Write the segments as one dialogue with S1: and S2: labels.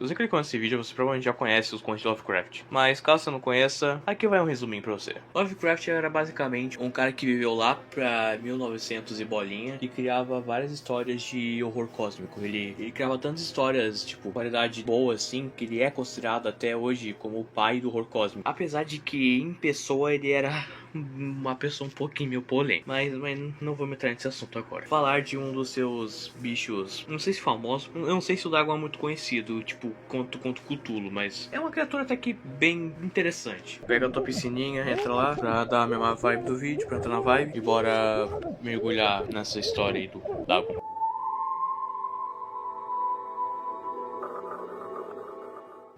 S1: Se você clicou nesse vídeo, você provavelmente já conhece os contos de Lovecraft. Mas caso você não conheça, aqui vai um resuminho pra você. Lovecraft era basicamente um cara que viveu lá pra 1900 e bolinha e criava várias histórias de horror cósmico. Ele criava tantas histórias, tipo, qualidade boa assim, que ele é considerado até hoje como o pai do horror cósmico. Apesar de que em pessoa ele era uma pessoa um pouquinho meio polêmica. Mas não vou me entrar nesse assunto agora. Falar de um dos seus bichos, não sei se famoso, eu não sei se o Dagon é muito conhecido, tipo, quanto Cthulhu, mas é uma criatura até que bem interessante. Pega a tua piscininha, entra lá, pra dar a mesma vibe do vídeo, pra entrar na vibe, e bora mergulhar nessa história aí do Dagon.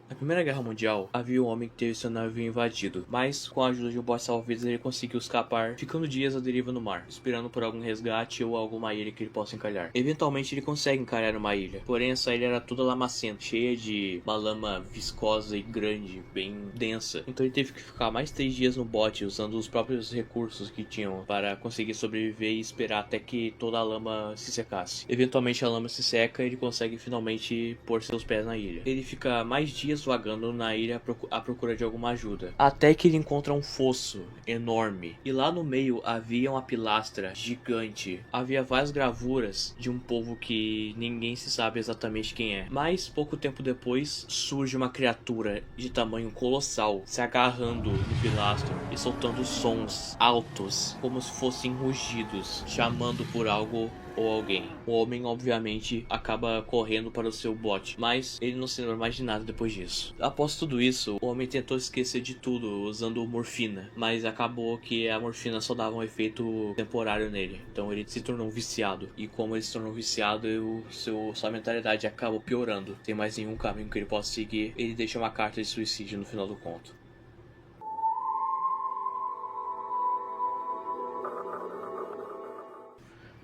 S1: Na Primeira Guerra Mundial, havia um homem que teve seu navio invadido, mas com a ajuda de um bote salva-vidas ele conseguiu escapar, ficando dias à deriva no mar, esperando por algum resgate ou alguma ilha que ele possa encalhar. Eventualmente ele consegue encalhar uma ilha, porém essa ilha era toda lamacenta, cheia de uma lama viscosa e grande, bem densa. Então ele teve que ficar mais 3 dias no bote, usando os próprios recursos que tinham para conseguir sobreviver e esperar até que toda a lama se secasse. Eventualmente a lama se seca e ele consegue finalmente pôr seus pés na ilha. Ele fica mais dias vagando na ilha à procura de alguma ajuda, até que ele encontra um fosso enorme, e lá no meio havia uma pilastra gigante. Havia várias gravuras de um povo que ninguém se sabe exatamente quem é, mas pouco tempo depois surge uma criatura de tamanho colossal se agarrando no pilastro e soltando sons altos como se fossem rugidos, chamando por algo ou alguém. O homem obviamente acaba correndo para o seu bote, mas ele não se lembra mais de nada depois disso. Após tudo isso, o homem tentou esquecer de tudo usando morfina, mas acabou que a morfina só dava um efeito temporário nele, então ele se tornou um viciado, e como ele se tornou viciado, sua mentalidade acabou piorando. Sem mais nenhum caminho que ele possa seguir, ele deixa uma carta de suicídio no final do conto.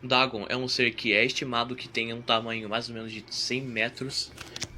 S1: Dagon é um ser que é estimado que tenha um tamanho mais ou menos de 100 metros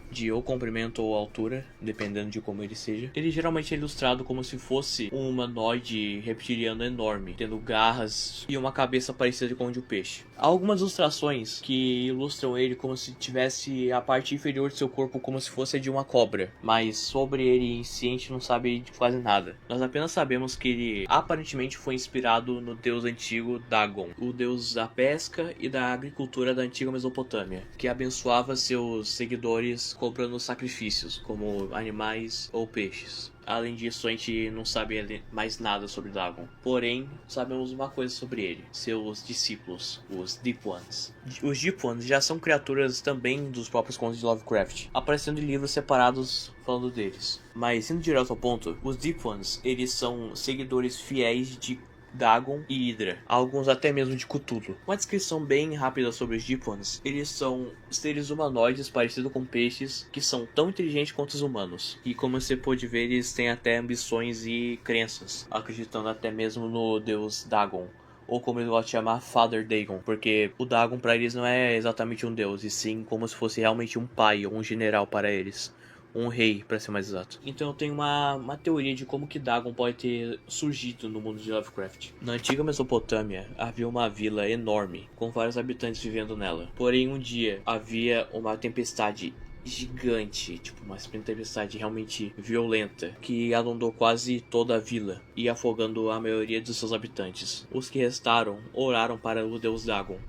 S1: de ou comprimento ou altura, dependendo de como ele seja. Ele geralmente é ilustrado como se fosse um humanoide reptiliano enorme, tendo garras e uma cabeça parecida com a de um peixe. Há algumas ilustrações que ilustram ele como se tivesse a parte inferior de seu corpo como se fosse a de uma cobra, mas sobre ele em si a gente não sabe de quase nada. Nós apenas sabemos que ele aparentemente foi inspirado no deus antigo Dagon, o deus da pesca e da agricultura da antiga Mesopotâmia, que abençoava seus seguidores comprando sacrifícios, como animais ou peixes. Além disso, a gente não sabe mais nada sobre Dagon. Porém, sabemos uma coisa sobre ele: seus discípulos, os Deep Ones. Os Deep Ones já são criaturas também dos próprios contos de Lovecraft, aparecendo em livros separados falando deles. Mas, indo direto ao ponto, os Deep Ones, eles são seguidores fiéis de Dagon e Hydra, alguns até mesmo de Cthulhu. Uma descrição bem rápida sobre os Deep Ones: eles são seres humanoides parecidos com peixes que são tão inteligentes quanto os humanos, e como você pode ver, eles têm até ambições e crenças, acreditando até mesmo no deus Dagon, ou como eles gostam de chamar, Father Dagon, porque o Dagon para eles não é exatamente um deus, e sim como se fosse realmente um pai ou um general para eles. Um rei, para ser mais exato. Então eu tenho uma teoria de como que Dagon pode ter surgido no mundo de Lovecraft. Na antiga Mesopotâmia, havia uma vila enorme, com vários habitantes vivendo nela. Porém, um dia, havia uma tempestade gigante, tipo uma tempestade realmente violenta, que inundou quase toda a vila e afogando a maioria dos seus habitantes. Os que restaram oraram para o deus Dagon,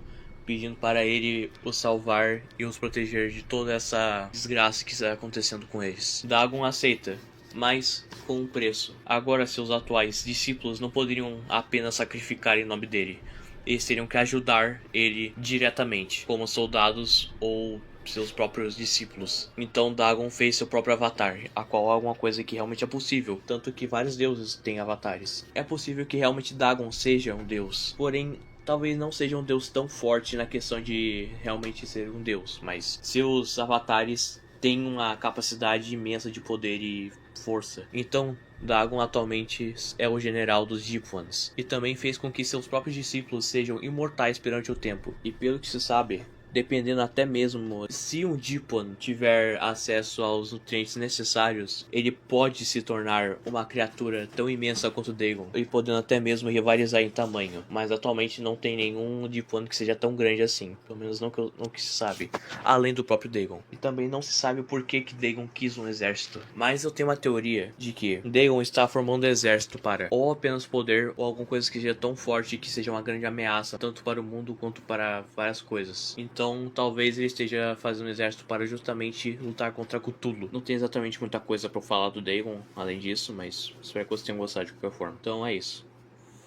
S1: pedindo para ele os salvar e os proteger de toda essa desgraça que está acontecendo com eles. Dagon aceita, mas com um preço. Agora seus atuais discípulos não poderiam apenas sacrificar em nome dele. Eles teriam que ajudar ele diretamente, como soldados ou seus próprios discípulos. Então Dagon fez seu próprio avatar, a qual é alguma coisa que realmente é possível, tanto que vários deuses têm avatares. É possível que realmente Dagon seja um deus, porém talvez não seja um deus tão forte na questão de realmente ser um deus, mas seus avatares têm uma capacidade imensa de poder e força. Então, Dagon atualmente é o general dos Deep Ones, e também fez com que seus próprios discípulos sejam imortais perante o tempo. E pelo que se sabe, dependendo até mesmo se um Deepon tiver acesso aos nutrientes necessários, ele pode se tornar uma criatura tão imensa quanto o Dagon, e podendo até mesmo rivalizar em tamanho. Mas atualmente não tem nenhum Deepon que seja tão grande assim, pelo menos não que se sabe, além do próprio Dagon. E também não se sabe por que Dagon quis um exército, mas eu tenho uma teoria de que Dagon está formando um exército para ou apenas poder ou alguma coisa que seja tão forte que seja uma grande ameaça tanto para o mundo quanto para várias coisas. Então talvez ele esteja fazendo um exército para justamente lutar contra Cthulhu. Não tem exatamente muita coisa para falar do Dagon além disso, mas espero que vocês tenham gostado de qualquer forma. Então é isso.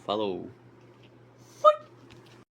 S1: Falou!